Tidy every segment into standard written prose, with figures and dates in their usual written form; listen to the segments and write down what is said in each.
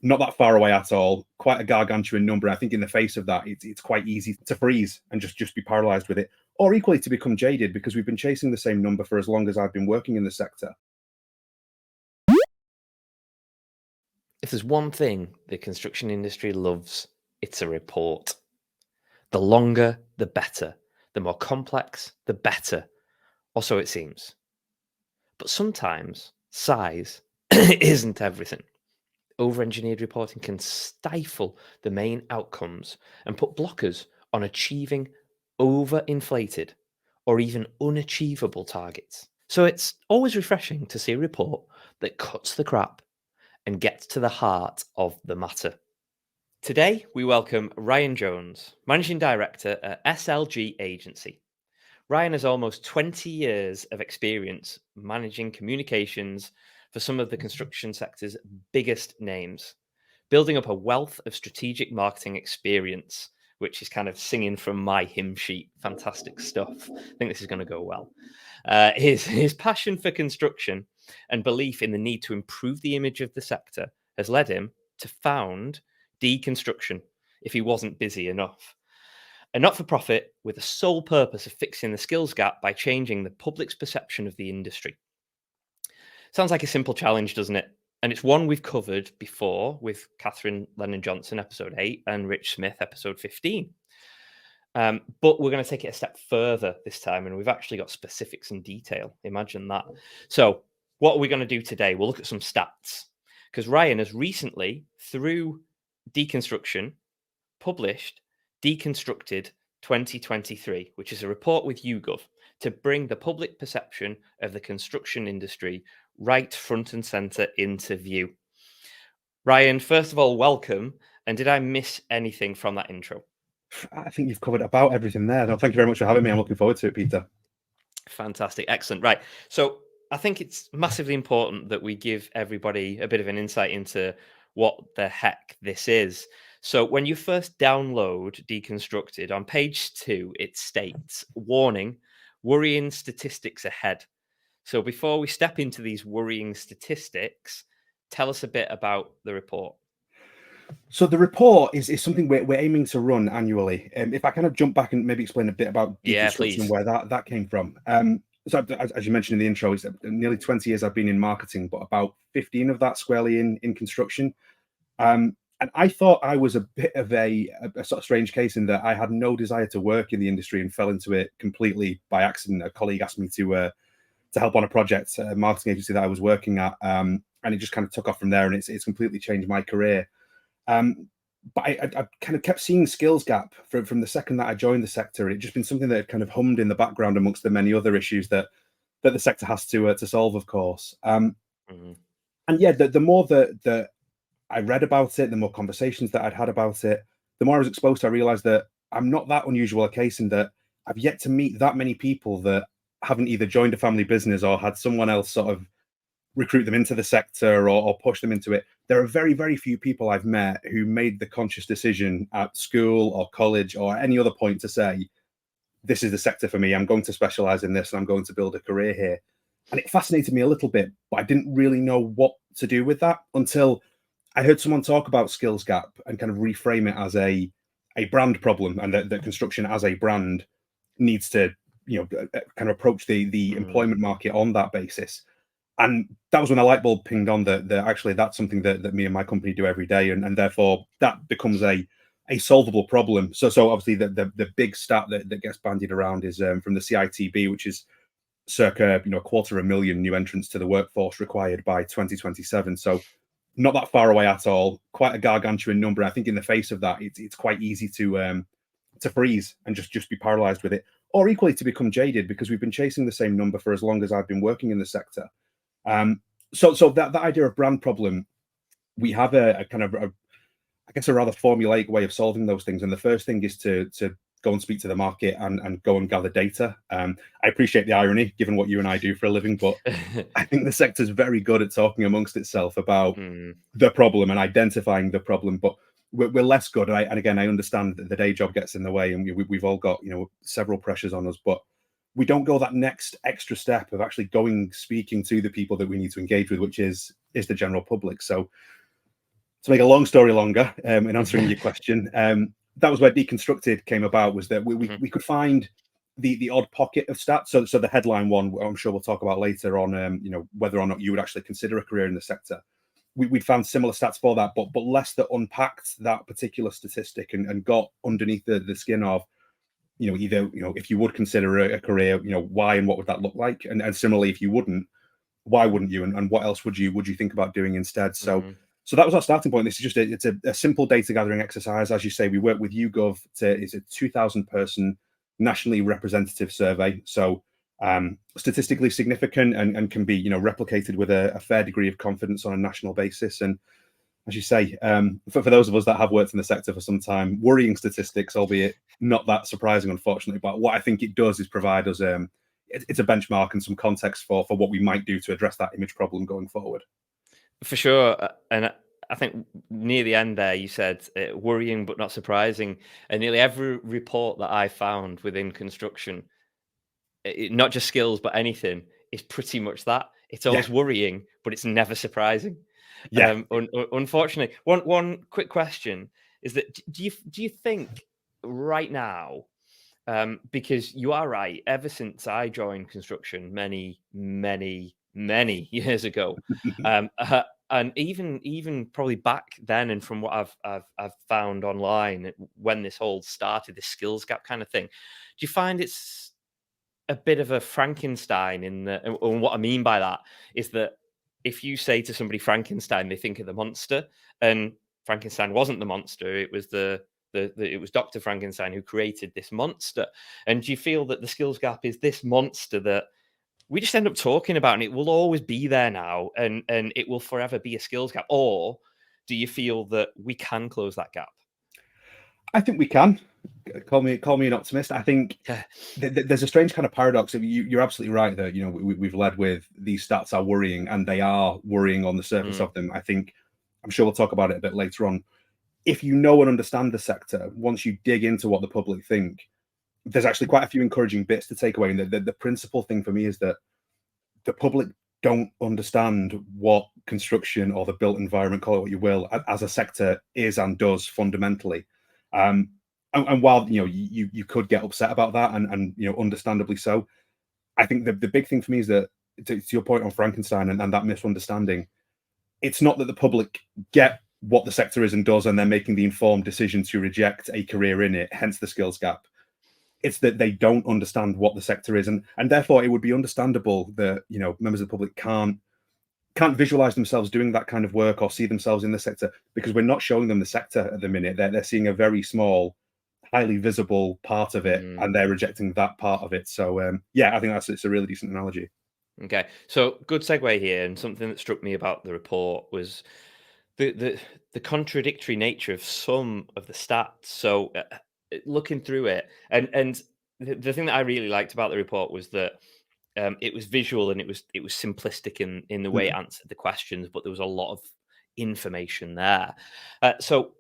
not that far away at all, quite a gargantuan number. I think in the face of that, it's quite easy to freeze and just be paralyzed with it, or equally to become jaded because we've been chasing the same number for as long as I've been working in the sector. If there's one thing the construction industry loves, it's a report. The longer, the better. The more complex, the better. Or so it seems. But sometimes size isn't everything. Over-engineered reporting can stifle the main outcomes and put blockers on achieving over-inflated or even unachievable targets. So it's always refreshing to see a report that cuts the crap and gets to the heart of the matter. Today, we welcome Ryan Jones, Managing Director at SLG Agency. Ryan has almost 20 years of experience managing communications for some of the construction sector's biggest names, building up a wealth of strategic marketing experience, which is kind of singing from my hymn sheet. Fantastic stuff. I think this is going to go well. His passion for construction and belief in the need to improve the image of the sector has led him to found Deconstruction, if he wasn't busy enough. A not-for-profit with the sole purpose of fixing the skills gap by changing the public's perception of the industry. Sounds like a simple challenge, doesn't it? And it's one we've covered before with Kathryn Lennon Johnson, episode 8, and Rich Smith, episode 15. But we're going to take it a step further this time, and we've actually got specifics and detail. Imagine that. So what are we going to do today? We'll look at some stats, because Ryan has recently, through Deconstruction, published Deconstructed 2023, which is a report with YouGov to bring the public perception of the construction industry right front and center into view. Ryan, first of all, welcome. And did I miss anything from that intro? I think you've covered about everything there. No, thank you very much for having me. I'm looking forward to it, Peter. Fantastic. Excellent. Right. So I think it's massively important that we give everybody a bit of an insight into what the heck this is. So when you first download Deconstructed, on page 2, it states, warning, worrying statistics ahead. So before we step into these worrying statistics, tell us a bit about the report. So the report is something we're aiming to run annually. If I kind of jump back and maybe explain a bit about Deconstruction and where that came from. So as you mentioned in the intro, it's nearly 20 years I've been in marketing, but about 15 of that squarely in construction. And I thought I was a bit of a sort of strange case in that I had no desire to work in the industry and fell into it completely by accident. A colleague asked me to help on a project, a marketing agency that I was working at, and it just kind of took off from there, and it's completely changed my career. But I kind of kept seeing skills gap from the second that I joined the sector. It just been something that had kind of hummed in the background amongst the many other issues that the sector has to solve, of course. And yeah, the more that I read about it, the more conversations that I'd had about it, the more I was exposed to, I realized that I'm not that unusual a case in that I've yet to meet that many people that haven't either joined a family business or had someone else sort of recruit them into the sector or push them into it. There are very, very few people I've met who made the conscious decision at school or college or any other point to say, this is the sector for me. I'm going to specialize in this and I'm going to build a career here. And it fascinated me a little bit, but I didn't really know what to do with that until I heard someone talk about skills gap and kind of reframe it as a brand problem, and that construction as a brand needs to, kind of approach the employment market on that basis. And that was when a light bulb pinged on that actually that's something that me and my company do every day, and therefore that becomes a solvable problem. So obviously the big stat that gets bandied around is from the CITB, which is circa 250,000 new entrants to the workforce required by 2027. So not that far away at all. Quite a gargantuan number. I think in the face of that, it's quite easy to freeze and just be paralyzed with it, or equally to become jaded because we've been chasing the same number for as long as I've been working in the sector. So that idea of brand problem, we have a kind of I guess a rather formulaic way of solving those things. And the first thing is to go and speak to the market and go and gather data. I appreciate the irony, given what you and I do for a living, but I think the sector is very good at talking amongst itself about the problem and identifying the problem, but we're less good. And again, I understand that the day job gets in the way, and we've all got several pressures on us, but we don't go that next extra step of actually speaking to the people that we need to engage with, which is the general public. So To make a long story longer, in answering your question, that was where Deconstructed came about, was that we could find the odd pocket of stats. So the headline one, I'm sure we'll talk about later on, whether or not you would actually consider a career in the sector. We'd found similar stats for that, but less that unpacked that particular statistic and got underneath the skin of, either, if you would consider a career, why and what would that look like? And similarly, if you wouldn't, why wouldn't you? And what else would you think about doing instead? So that was our starting point. This is just a simple data gathering exercise. As you say, we work with YouGov. It's a 2,000 person nationally representative survey. So statistically significant and can be, replicated with a fair degree of confidence on a national basis. And as you say, for those of us that have worked in the sector for some time, worrying statistics, albeit not that surprising, unfortunately. But what I think it does is provide us it's a benchmark and some context for what we might do to address that image problem going forward. For sure. And I think near the end there, you said worrying but not surprising. And nearly every report that I found within construction, not just skills, but anything, is pretty much that. It's always worrying, but it's never surprising. Yeah. Unfortunately, one quick question is that do you think right now, because you are right, ever since I joined construction many years ago, and even probably back then, and from what I've found online when this all started, this skills gap kind of thing, do you find it's a bit of a Frankenstein and what I mean by that is that if you say to somebody Frankenstein, they think of the monster, and Frankenstein wasn't the monster. It was it was Dr. Frankenstein who created this monster. And do you feel that the skills gap is this monster that we just end up talking about, and it will always be there now, and it will forever be a skills gap? Or do you feel that we can close that gap? I think we can. Call me an optimist. I think there's a strange kind of paradox. You're absolutely right that we've led with these stats are worrying, and they are worrying on the surface of them. I'm sure we'll talk about it a bit later on. If you know and understand the sector, once you dig into what the public think, there's actually quite a few encouraging bits to take away. And the principal thing for me is that the public don't understand what construction, or the built environment, call it what you will, as a sector is and does fundamentally. And while you could get upset about that, and understandably so, I think the big thing for me is that, to your point on Frankenstein and that misunderstanding, it's not that the public get what the sector is and does, and they're making the informed decision to reject a career in it, hence the skills gap. It's that they don't understand what the sector is, and therefore it would be understandable that members of the public can't visualize themselves doing that kind of work or see themselves in the sector, because we're not showing them the sector at the minute. They're seeing a very small, highly visible part of it, and they're rejecting that part of it. So I think it's a really decent analogy. Okay, so good segue here, and something that struck me about the report was the contradictory nature of some of the stats. So looking through it, and the thing that I really liked about the report was that it was visual, and it was simplistic in the way it answered the questions, but there was a lot of information there. So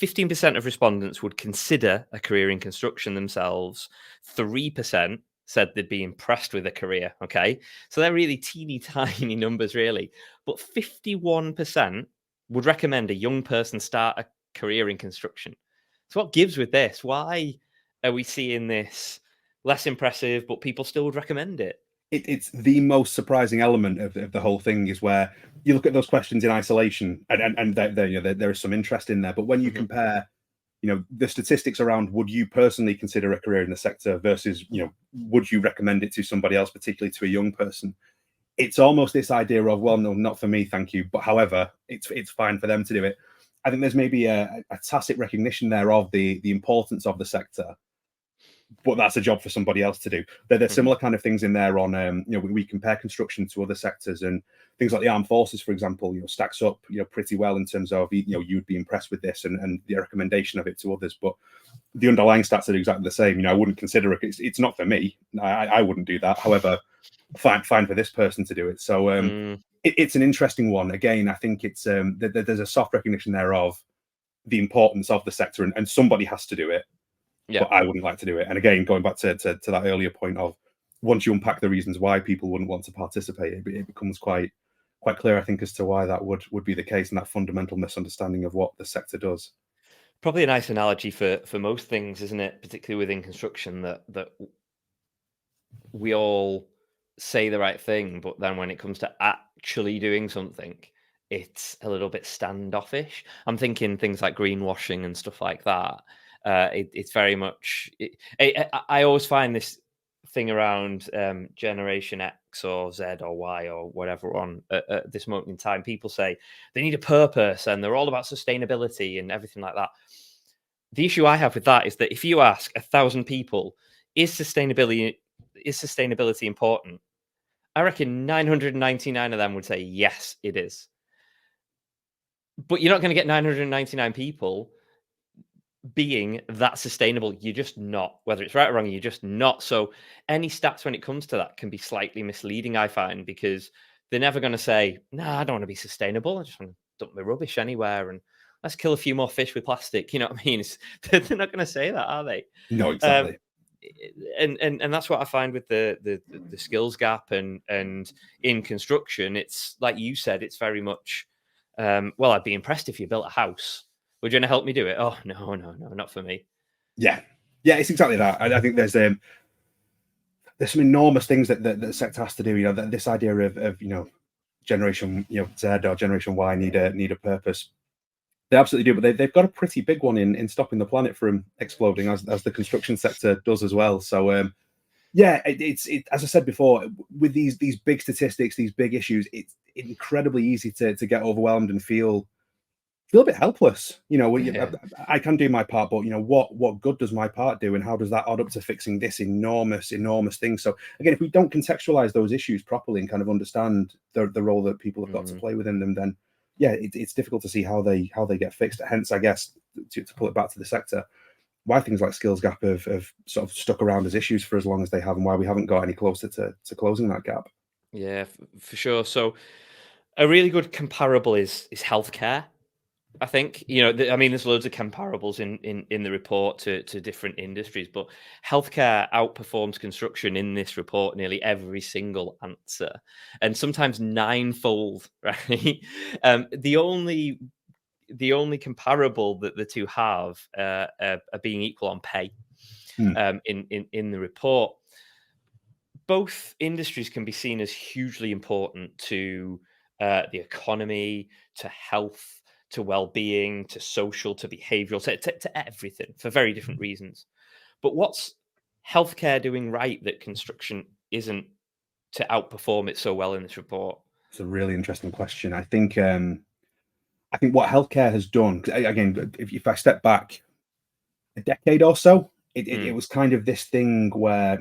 15% of respondents would consider a career in construction themselves. 3% said they'd be impressed with a career. Okay, so they're really teeny tiny numbers, really. But 51% would recommend a young person start a career in construction. So what gives with this? Why are we seeing this less impressive, but people still would recommend it? It's the most surprising element of the whole thing, is where you look at those questions in isolation, and there is some interest in there. But when you compare, the statistics around would you personally consider a career in the sector versus, would you recommend it to somebody else, particularly to a young person, it's almost this idea of, well, no, not for me, thank you. But however, it's fine for them to do it. I think there's maybe a tacit recognition there of the importance of the sector, but that's a job for somebody else to do. There's similar kind of things in there on, we compare construction to other sectors, and things like the armed forces, for example, stacks up, pretty well in terms of, you'd be impressed with this and the recommendation of it to others. But the underlying stats are exactly the same. I wouldn't consider it. It's not for me. I wouldn't do that. However, fine for this person to do it. So it's an interesting one. Again, I think it's there's a soft recognition there of the importance of the sector, and somebody has to do it. Yeah. But I wouldn't like to do it. And again, going back to that earlier point of, once you unpack the reasons why people wouldn't want to participate, it becomes quite quite clear, I think, as to why that would be the case, and that fundamental misunderstanding of what the sector does. Probably a nice analogy for most things, isn't it? Particularly within construction, that we all say the right thing, but then when it comes to actually doing something, it's a little bit standoffish. I'm thinking things like greenwashing and stuff like that. It's very much. I always find this thing around Generation X or Z or Y or whatever on at this moment in time. People say they need a purpose and they're all about sustainability and everything like that. The issue I have with that is that if you ask 1,000 people, is sustainability important? I reckon 999 of them would say yes, it is. But you're not going to get 999 people being that sustainable. You're just not. Whether it's right or wrong, you're just not. So any stats when it comes to that can be slightly misleading, I find, because they're never going to say, "No, I don't want to be sustainable. I just want to dump my rubbish anywhere and let's kill a few more fish with plastic." You know what I mean? They're not going to say that, are they? No, exactly. And that's what I find with the skills gap and in construction. It's like you said, it's very much well, I'd be impressed if you built a house. Would you want to help me do it? Oh, no, not for me. Yeah, it's exactly that. I think there's some enormous things that the sector has to do. You know, this idea of Generation Z or Generation Y need a purpose. They absolutely do, but they've got a pretty big one in stopping the planet from exploding, as the construction sector does as well. So it's as I said before, with these big statistics, these big issues, it's incredibly easy to get overwhelmed and feel a bit helpless. I can do my part, but what good does my part do, and how does that add up to fixing this enormous thing? So again, if we don't contextualize those issues properly and kind of understand the role that people have got to play within them, then it's difficult to see how they get fixed. Hence, I guess, to pull it back to the sector, why things like skills gap have sort of stuck around as issues for as long as they have, and why we haven't got any closer to closing that gap. Yeah, for sure. So a really good comparable is healthcare. I think, there's loads of comparables in the report to different industries, but healthcare outperforms construction in this report nearly every single answer, and sometimes ninefold, right? The only comparable that the two have are being equal on pay in the report. Both industries can be seen as hugely important to the economy, to health, to well-being, to social, to behavioral, to everything for very different reasons. But what's healthcare doing right that construction isn't to outperform it so well in this report? It's a really interesting question. I think what healthcare has done, again, if I step back a decade or so, it was kind of this thing where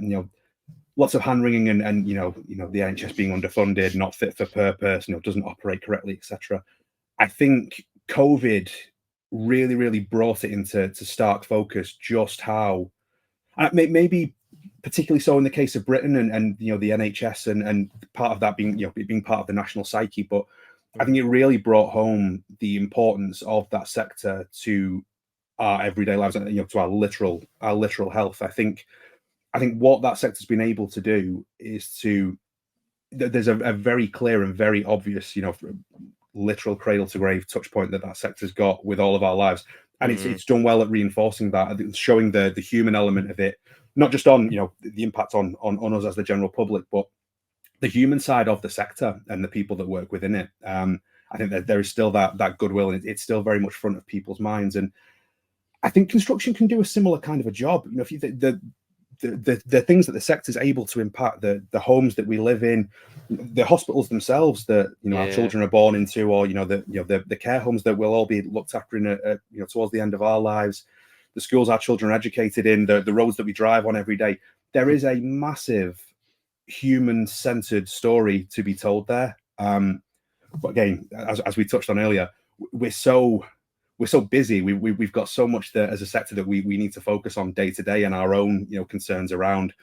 lots of hand wringing and the NHS being underfunded, not fit for purpose, doesn't operate correctly, etc. I think COVID really brought it into stark focus just how, maybe particularly so in the case of Britain and the NHS and part of that being being part of the national psyche, but I think it really brought home the importance of that sector to our everyday lives and to our literal health. I think what that sector's been able to do is there's a very clear and very obvious literal cradle to grave touch point that sector's got with all of our lives, and it's done well at reinforcing that, showing the human element of it, not just on the impact on us as the general public, but the human side of the sector and the people that work within it. I think that there is still that goodwill, and it's still very much front of people's minds. And I think construction can do a similar kind of a job. If you the things that the sector is able to impact, the homes that we live in, the hospitals themselves that our children are born into, or the care homes that will all be looked after in towards the end of our lives, the schools our children are educated in, the roads that we drive on every day. There is a massive human-centered story to be told there. But again, as we touched on earlier, we're so busy. We've got so much that as a sector that we need to focus on day to day, and our own concerns around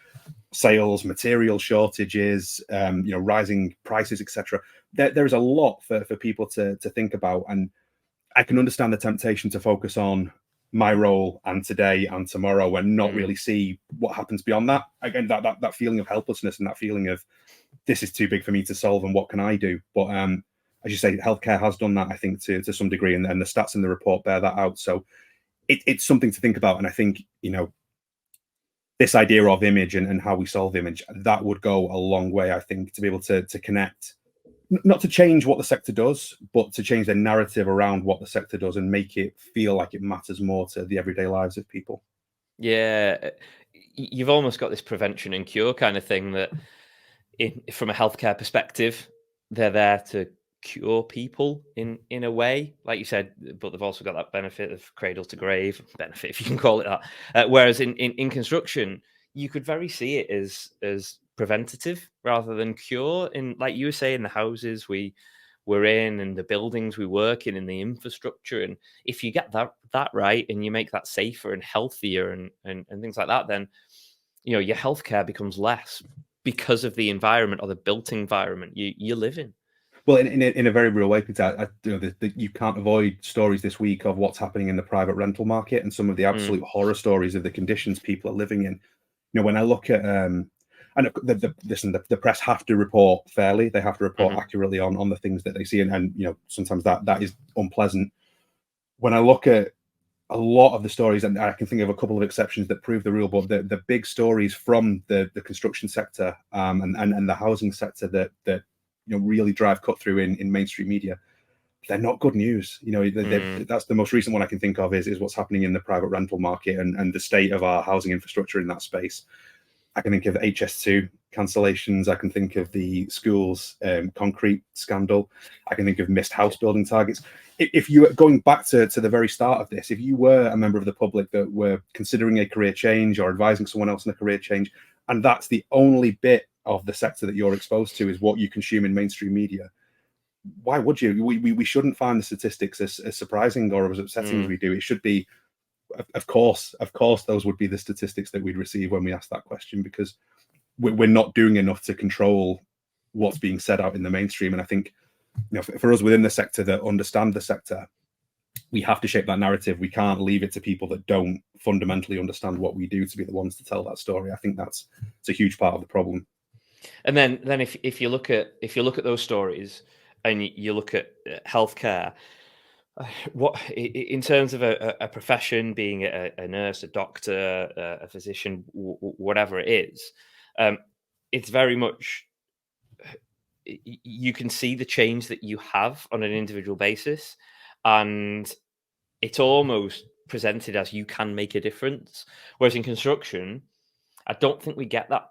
sales, material shortages, rising prices, etc. There is a lot for people to think about, and I can understand the temptation to focus on my role and today and tomorrow and not really see what happens beyond that. Again, that feeling of helplessness and that feeling of this is too big for me to solve and what can I do? But as you say, healthcare has done that, I think, to some degree, and the stats in the report bear that out. So it's something to think about. And I think, this idea of image and how we solve image, that would go a long way, I think, to be able to connect, not to change what the sector does, but to change the narrative around what the sector does and make it feel like it matters more to the everyday lives of people. Yeah, you've almost got this prevention and cure kind of thing that, from a healthcare perspective, they're there to cure people in a way, like you said, but they've also got that benefit of cradle to grave benefit, if you can call it that. Whereas in construction, you could very see it as preventative rather than cure. In, like you were saying, the houses we're in and the buildings we work in and the infrastructure, and if you get that right and you make that safer and healthier and things like that, then your healthcare becomes less because of the environment or the built environment you live in. Well, in a very real way, Peter, you can't avoid stories this week of what's happening in the private rental market and some of the absolute horror stories of the conditions people are living in. When I look at and the press have to report fairly; they have to report accurately on the things that they see, and sometimes that is unpleasant. When I look at a lot of the stories, and I can think of a couple of exceptions that prove the rule, but the big stories from the construction sector and the housing sector that really drive cut through in mainstream media, they're not good news. That's the most recent one I can think of is what's happening in the private rental market and the state of our housing infrastructure in that space. I can think of HS2 cancellations. I can think of the schools concrete scandal. I can think of missed house building targets. If you were going back to the very start of this, if you were a member of the public that were considering a career change or advising someone else on a career change, and that's the only bit of the sector that you're exposed to is what you consume in mainstream media, why would you? We shouldn't find the statistics as surprising or as upsetting as we do. It should be, of course, those would be the statistics that we'd receive when we ask that question, because we're not doing enough to control what's being said out in the mainstream. And I think, for us within the sector that understand the sector, we have to shape that narrative. We can't leave it to people that don't fundamentally understand what we do to be the ones to tell that story. I think it's a huge part of the problem. And then if you look at those stories and you look at healthcare, what in terms of a profession, being a nurse, a doctor, a physician, whatever it is, it's very much, you can see the change that you have on an individual basis, and it's almost presented as you can make a difference. Whereas in construction, I don't think we get that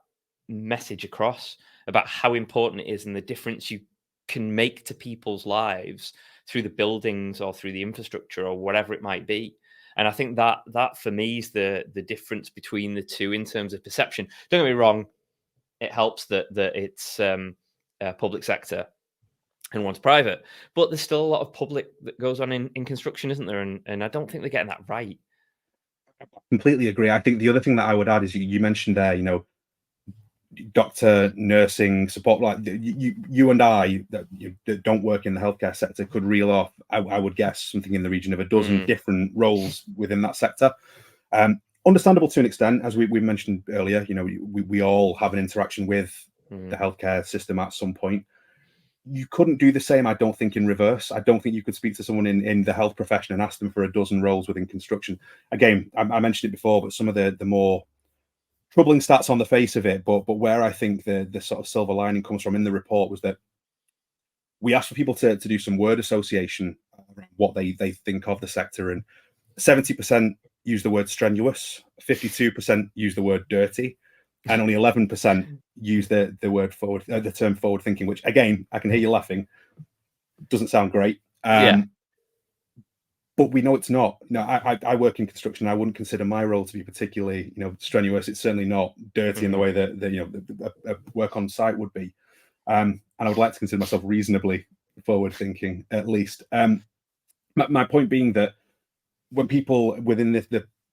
message across about how important it is and the difference you can make to people's lives through the buildings or through the infrastructure or whatever it might be. And I think that for me is the difference between the two in terms of perception. Don't get me wrong, it helps that it's public sector and one's private, but there's still a lot of public that goes on in construction, isn't there? And I don't think they're getting that right. I completely agree. I think the other thing that I would add is you mentioned there, doctor, nursing, support, like you and I that don't work in the healthcare sector could reel off, I would guess, something in the region of a dozen different roles within that sector. Understandable to an extent, as we mentioned earlier, we all have an interaction with the healthcare system at some point. You couldn't do the same, I don't think, in reverse. I don't think you could speak to someone in the health profession and ask them for a dozen roles within construction. Again, I mentioned it before, but some of the more troubling stats on the face of it, but where I think the sort of silver lining comes from in the report was that we asked for people to do some word association around what they think of the sector, and 70% use the word strenuous, 52% use the word dirty, and only 11% use the word forward, the term forward thinking, which, again, I can hear you laughing, doesn't sound great. But we know it's not. No, I work in construction. I wouldn't consider my role to be particularly, strenuous. It's certainly not dirty in the way that a work on site would be. And I would like to consider myself reasonably forward thinking, at least. My point being that when people within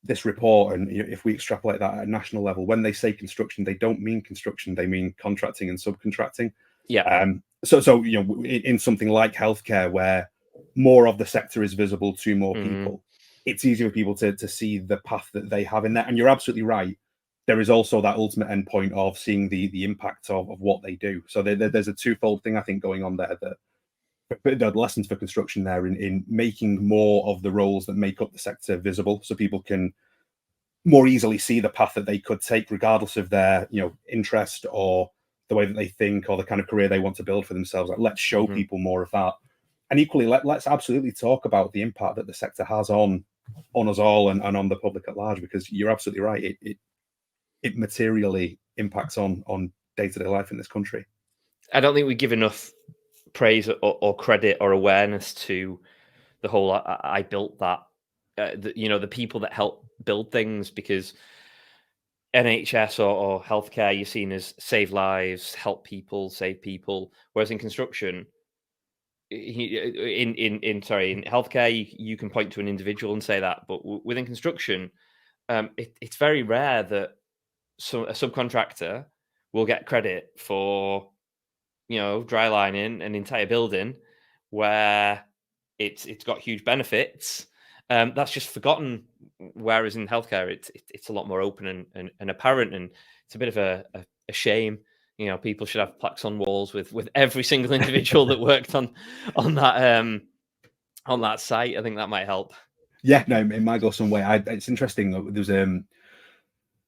this report, and if we extrapolate that at a national level, when they say construction, they don't mean construction. They mean contracting and subcontracting. Yeah. So in something like healthcare, where more of the sector is visible to more people, it's easier for people to see the path that they have in there. And you're absolutely right. There is also that ultimate endpoint of seeing the impact of what they do. So there's a twofold thing, I think, going on there, that the lessons for construction there in making more of the roles that make up the sector visible, so people can more easily see the path that they could take, regardless of their interest or the way that they think or the kind of career they want to build for themselves. Like, let's show people more of that, and equally, let's absolutely talk about the impact that the sector has on us all and on the public at large, because you're absolutely right. It materially impacts on day-to-day life in this country. I don't think we give enough praise or credit or awareness to the whole I built that, the people that help build things, because NHS or healthcare, you're seen as save lives, help people, save people, whereas in construction, in healthcare, you can point to an individual and say that, but within construction, it's very rare that a subcontractor will get credit for dry lining an entire building where it's got huge benefits. That's just forgotten. Whereas in healthcare, it's a lot more open and apparent, and it's a bit of a shame. People should have plaques on walls with every single individual that worked on that site. I think that might help. Yeah, no, it might go some way. It's interesting.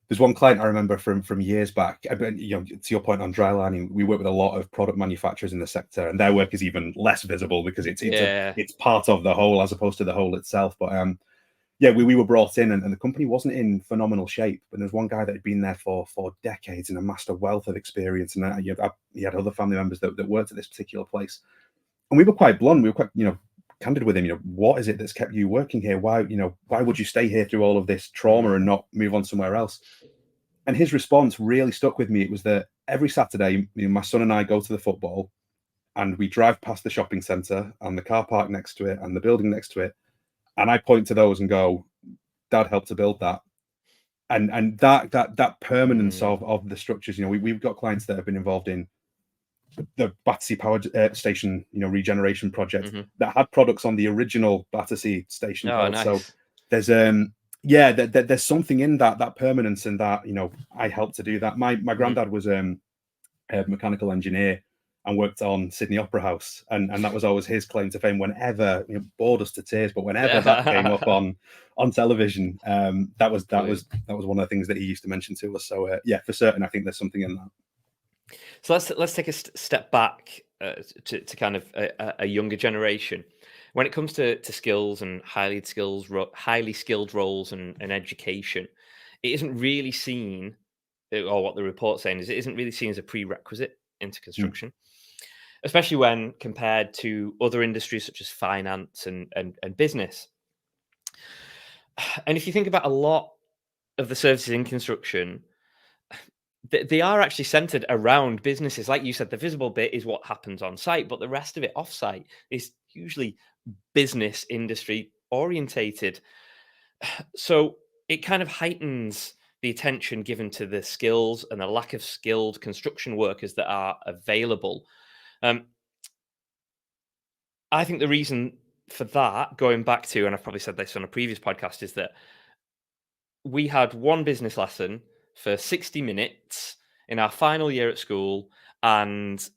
There's one client I remember from years back. To your point on dry lining, we work with a lot of product manufacturers in the sector, and their work is even less visible because it's part of the whole as opposed to the whole itself. But we were brought in, and the company wasn't in phenomenal shape. But there's one guy that had been there for decades and amassed a wealth of experience, and he had other family members that worked at this particular place. And we were quite blunt. We were quite candid with him. What is it that's kept you working here? Why would you stay here through all of this trauma and not move on somewhere else? And his response really stuck with me. It was that every Saturday, my son and I go to the football, and we drive past the shopping centre and the car park next to it and the building next to it, and I point to those and go, "Dad helped to build that." And that permanence of the structures. We've got clients that have been involved in the Battersea Power Station, regeneration project that had products on the original Battersea Station. Nice. So there's there's something in that permanence, and that I helped to do that. My granddad was a mechanical engineer and worked on Sydney Opera House, and that was always his claim to fame. Whenever bored us to tears, but whenever that came up on television, that was one of the things that he used to mention to us. So for certain, I think there's something in that. So let's take a step back to kind of a younger generation. When it comes to skills and highly skilled roles and education, it isn't really seen, or what the report's saying is, it isn't really seen as a prerequisite into construction, especially when compared to other industries such as finance and business. And if you think about a lot of the services in construction, they are actually centered around businesses. Like you said, the visible bit is what happens on site, but the rest of it off site is usually business industry orientated. So it kind of heightens the attention given to the skills and the lack of skilled construction workers that are available. I think the reason for that, going back to, and I've probably said this on a previous podcast, is that we had one business lesson for 60 minutes in our final year at school, and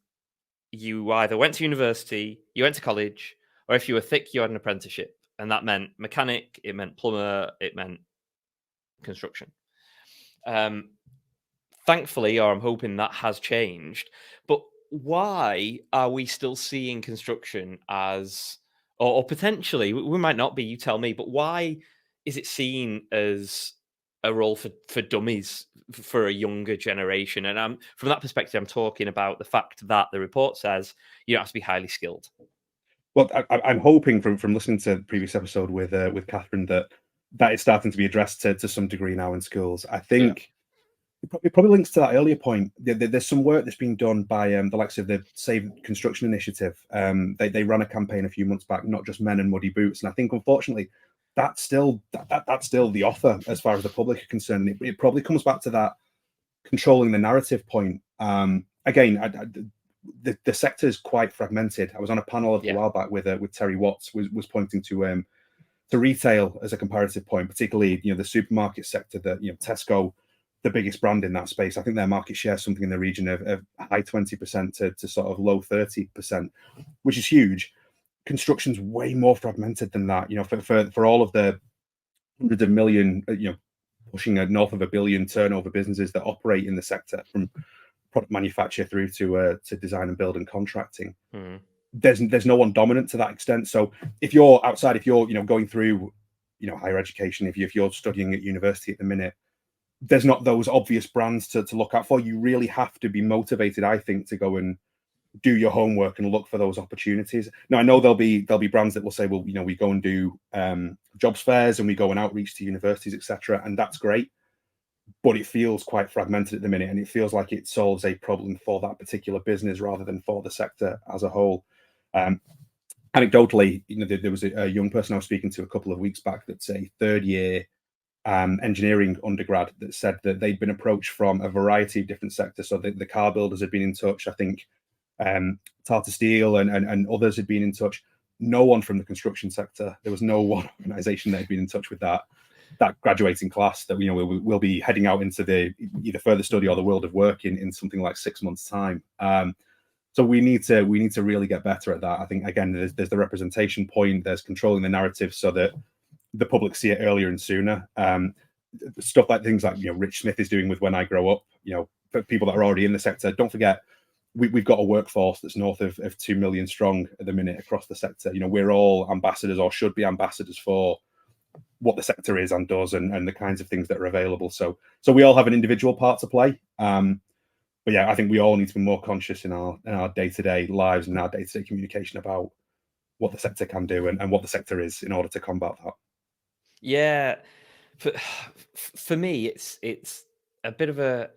you either went to university, you went to college, or if you were thick, you had an apprenticeship. And that meant mechanic, it meant plumber, it meant construction. Thankfully, or I'm hoping that has changed. But why are we still seeing construction as, or potentially, we might not be, you tell me, but why is it seen as a role for dummies for a younger generation? And from that perspective, I'm talking about the fact that the report says you have to be highly skilled. Well, I'm hoping from listening to the previous episode with Kathryn that is starting to be addressed to some degree now in schools. I think it probably links to that earlier point. There's some work that's been done by the likes of the Save Construction Initiative. They ran a campaign a few months back, Not Just Men and Muddy Boots, and I think unfortunately that's still the offer as far as the public are concerned. It probably comes back to that controlling the narrative point. Again, the sector is quite fragmented. I was on a panel a while back with Terry Watts, was pointing to retail as a comparative point, particularly the supermarket sector. That Tesco the biggest brand in that space. I think their market share is something in the region of high 20% to sort of low 30%, which is huge. Construction's way more fragmented than that. You know, for all of the hundreds of million, you know, pushing north of $1 billion turnover businesses that operate in the sector, from product manufacture through to design and build and contracting. There's no one dominant to that extent. So if you're outside, if you're, you know, going through, you know, higher education, if you're studying at university at the minute, there's not those obvious brands to look out for. You really have to be motivated, I think, to go and do your homework and look for those opportunities. Now, I know there'll be brands that will say, well, you know, we go and do jobs fairs and we go and outreach to universities, etc., and that's great. But it feels quite fragmented at the minute, and it feels like it solves a problem for that particular business rather than for the sector as a whole. Anecdotally, you know, there was a young person I was speaking to a couple of weeks back that's a third-year engineering undergrad that said that they'd been approached from a variety of different sectors. So the car builders had been in touch. I think Tata Steel and others had been in touch. No one from the construction sector. There was no one organisation that had been in touch with that graduating class that, you know, we'll be heading out into the either further study or the world of work in something like 6 months' time. So we need to really get better at that. I think, again, there's the representation point. There's controlling the narrative so that the public see it earlier and sooner. Stuff like things like, you know, Rich Smith is doing with When I Grow Up. You know, for people that are already in the sector, don't forget we've got a workforce that's north of 2 million strong at the minute across the sector. You know, we're all ambassadors, or should be ambassadors, for what the sector is and does, and the kinds of things that are available. So we all have an individual part to play. But yeah, I think we all need to be more conscious in our day-to-day lives and our day-to-day communication about what the sector can do and what the sector is in order to combat that. Yeah, for me, it's a bit of a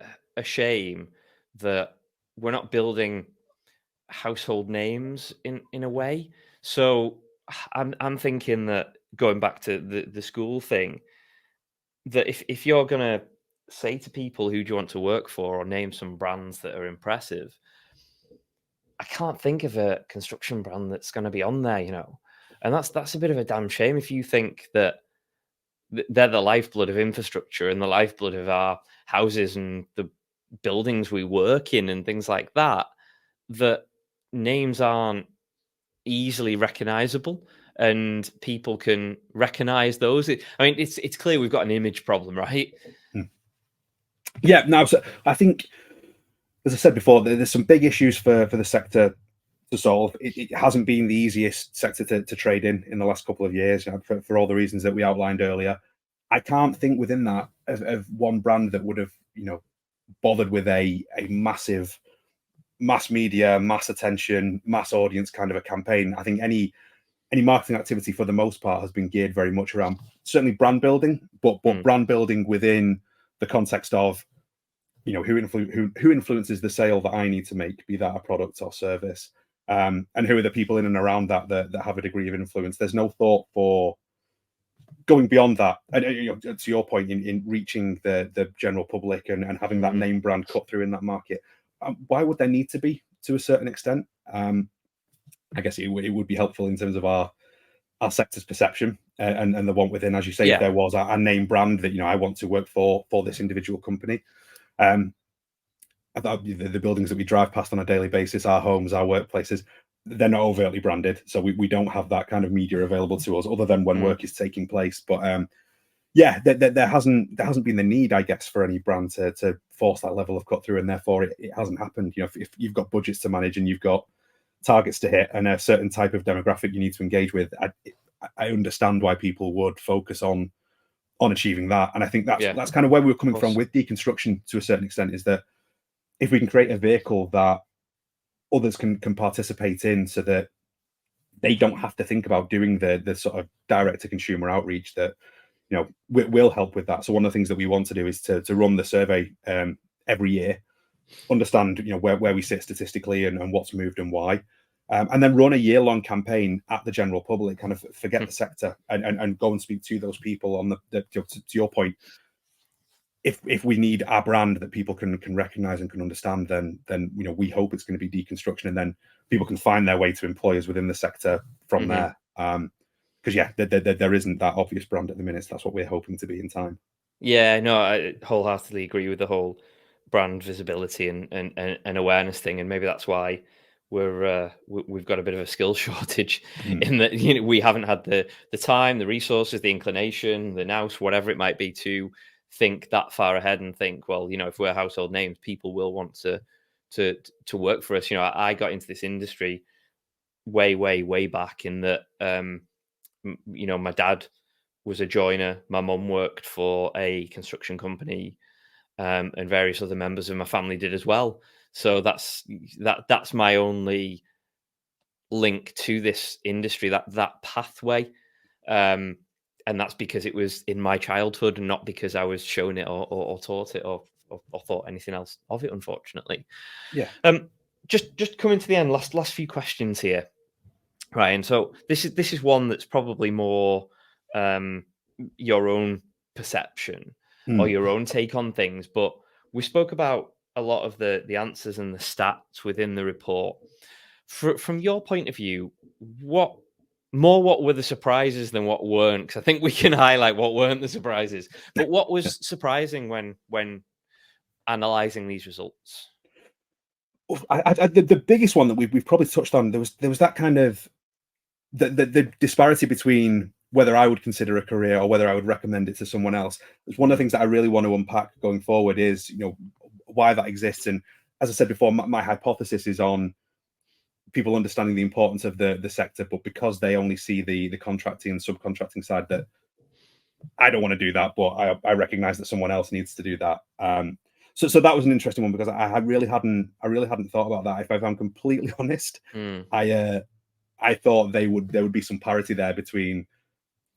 shame that we're not building household names in a way. So I'm thinking that, going back to the school thing, that if you're gonna say to people, who do you want to work for, or name some brands that are impressive, I can't think of a construction brand that's going to be on there, you know. And that's a bit of a damn shame if you think that they're the lifeblood of infrastructure and the lifeblood of our houses and the buildings we work in and things like that, that names aren't easily recognizable and people can recognize those. I mean, it's clear we've got an image problem, right? Yeah, no, so I think, as I said before, there's some big issues for the sector to solve. It hasn't been the easiest sector to trade in the last couple of years, you know, for all the reasons that we outlined earlier. I can't think within that of one brand that would have, you know, bothered with a massive mass media, mass attention, mass audience kind of a campaign. I think any marketing activity for the most part has been geared very much around certainly brand building, but brand building within the context of, you know, who influences the sale that I need to make, be that a product or service, and who are the people in and around that have a degree of influence. There's no thought for going beyond that, and you know, to your point, in reaching the general public and having that name brand cut through in that market. Why would there need to be, to a certain extent? I guess it would be helpful in terms of our sector's perception and the want within, as you say, if there was a name brand that, you know, I want to work for this individual company. I thought the buildings that we drive past on a daily basis, our homes, our workplaces, they're not overtly branded, so we don't have that kind of media available to us, other than when work is taking place. But yeah, there hasn't been the need, I guess, for any brand to force that level of cut through, and therefore it hasn't happened. You know, if you've got budgets to manage and you've got targets to hit and a certain type of demographic you need to engage with, I understand why people would focus on achieving that. And I think that's kind of where we were coming from with deconstruction to a certain extent, is that if we can create a vehicle that others can participate in, so that they don't have to think about doing the sort of direct to consumer outreach, that, you know, will help with that. So one of the things that we want to do is to run the survey every year, understand, you know, where we sit statistically and what's moved and why, and then run a year-long campaign at the general public, kind of forget the sector and go and speak to those people on to your point. If we need our brand that people can recognize and can understand, then you know, we hope it's going to be deconstruction, and then people can find their way to employers within the sector from there. Because yeah, there isn't that obvious brand at the minute. So that's what we're hoping to be in time. Yeah, no, I wholeheartedly agree with the whole brand visibility and awareness thing, and maybe that's why we've got a bit of a skill shortage in that we haven't had the time, the resources, the inclination, the nous, whatever it might be, to think that far ahead and think, well, if we're household names, people will want to work for us. I got into this industry way back in that. My dad was a joiner. My mum worked for a construction company, and various other members of my family did as well. So that's my only link to this industry, that pathway, and that's because it was in my childhood, and not because I was shown it or taught it or thought anything else of it. Unfortunately, Yeah. Just coming to the end. Last few questions here. Right, and so this is one that's probably more your own perception or your own take on things. But we spoke about a lot of the answers and the stats within the report. From your point of view, what were the surprises than what weren't? Because I think we can highlight what weren't the surprises. But what was surprising when analysing these results? The biggest one that we've probably touched on, there was that kind of the disparity between whether I would consider a career or whether I would recommend it to someone else. It's one of the things that I really want to unpack going forward is, why that exists. And as I said before, my hypothesis is on people understanding the importance of the sector, but because they only see the contracting and subcontracting side, that I don't want to do that, but I recognize that someone else needs to do that. So that was an interesting one, because I really hadn't thought about that. If I'm completely honest, I thought there would be some parity there between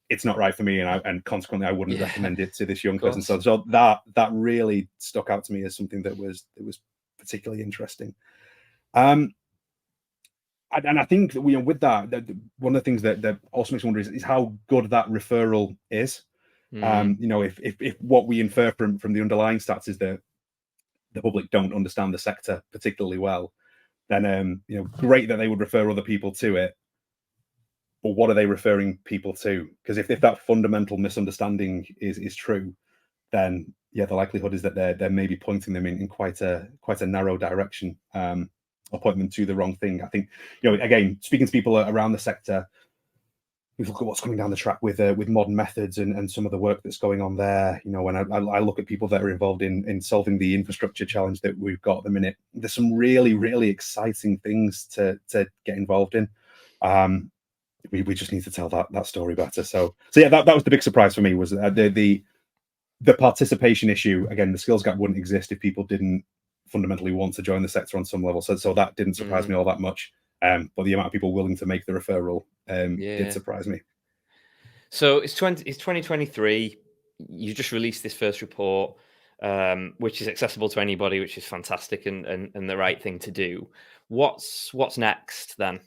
it's not right for me and consequently I wouldn't recommend it to this young person. So that really stuck out to me as something that was particularly interesting. And I think that with that one of the things that also makes me wonder is how good that referral is. If what we infer from the underlying stats is that the public don't understand the sector particularly well, then great that they would refer other people to it. But what are they referring people to? Because if that fundamental misunderstanding is true, then the likelihood is that they're maybe pointing them in quite a narrow direction, or pointing them to the wrong thing. I think, again, speaking to people around the sector, we look at what's coming down the track with modern methods and some of the work that's going on there. When I look at people that are involved in solving the infrastructure challenge that we've got at the minute, there's some really, really exciting things to get involved in. We just need to tell that story better. So that was the big surprise for me, was the participation issue. Again, the skills gap wouldn't exist if people didn't fundamentally want to join the sector on some level. So that didn't surprise me all that much. But the amount of people willing to make the referral did surprise me. So it's 2023. You just released this first report, which is accessible to anybody, which is fantastic and the right thing to do. What's next then?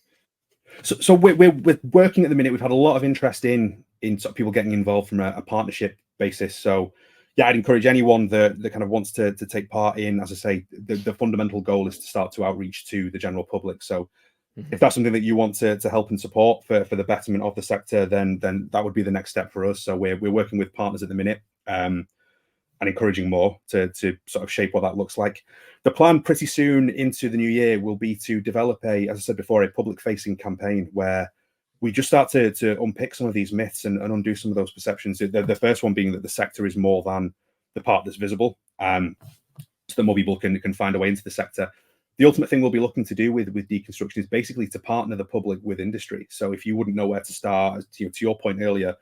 So we're working at the minute. We've had a lot of interest in sort of people getting involved from a partnership basis. So I'd encourage anyone that kind of wants to take part in. As I say, the fundamental goal is to start to outreach to the general public. So if that's something that you want to help and support for the betterment of the sector, then that would be the next step for us. So we're working with partners at the minute, and encouraging more to sort of shape what that looks like. The plan pretty soon into the new year will be to develop as I said before, a public-facing campaign where we just start to unpick some of these myths and undo some of those perceptions. The first one being that the sector is more than the part that's visible, so that more people can find a way into the sector. The ultimate thing we'll be looking to do with Deconstruction is basically to partner the public with industry. So if you wouldn't know where to start, to your point earlier,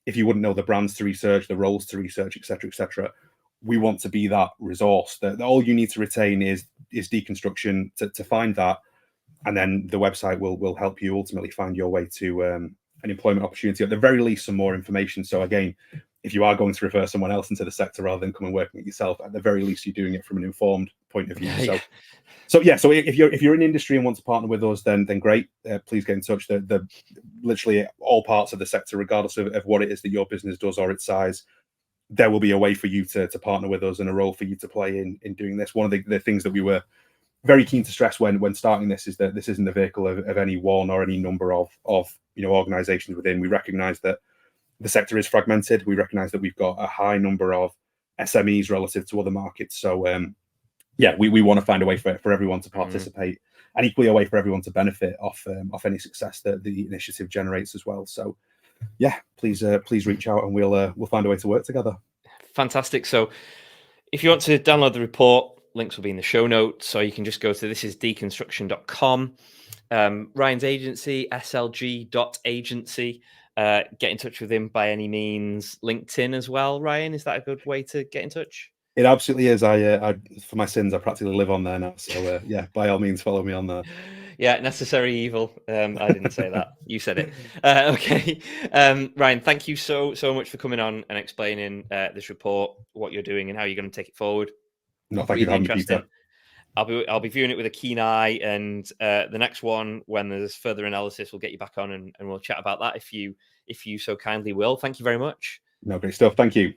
if you wouldn't know the brands to research, the roles to research, etc., we want to be that resource. That all you need to retain is Deconstruction to find that, and then the website will help you ultimately find your way to an employment opportunity. At the very least, some more information. So again, if you are going to refer someone else into the sector rather than come and working it yourself, at the very least, you're doing it from an informed point of view. So if you're in industry and want to partner with us, then great. Please get in touch. The literally all parts of the sector, regardless of what it is that your business does or its size, there will be a way for you to partner with us and a role for you to play in doing this. One of the things that we were very keen to stress when starting this is that this isn't the vehicle of any one or any number of organizations within. We recognize that the sector is fragmented. We recognize that we've got a high number of SMEs relative to other markets. So yeah, we want to find a way for everyone to participate, and equally a way for everyone to benefit off any success that the initiative generates as well. So yeah, please reach out, and we'll find a way to work together. Fantastic. So if you want to download the report, links will be in the show notes, or you can just go to thisisdeconstruction.com. Ryan's agency, SLG.agency. Get in touch with him by any means. LinkedIn as well, Ryan. Is that a good way to get in touch? It absolutely is. I for my sins, I practically live on there now. So yeah, by all means, follow me on there. Yeah, necessary evil. I didn't say that. You said it. Okay. Ryan, thank you so much for coming on and explaining this report, what you're doing, and how you're going to take it forward. No, thank you for having me, Peter. I'll be viewing it with a keen eye, and the next one, when there's further analysis, we'll get you back on and we'll chat about that if you so kindly will. Thank you very much. No, great stuff. Thank you.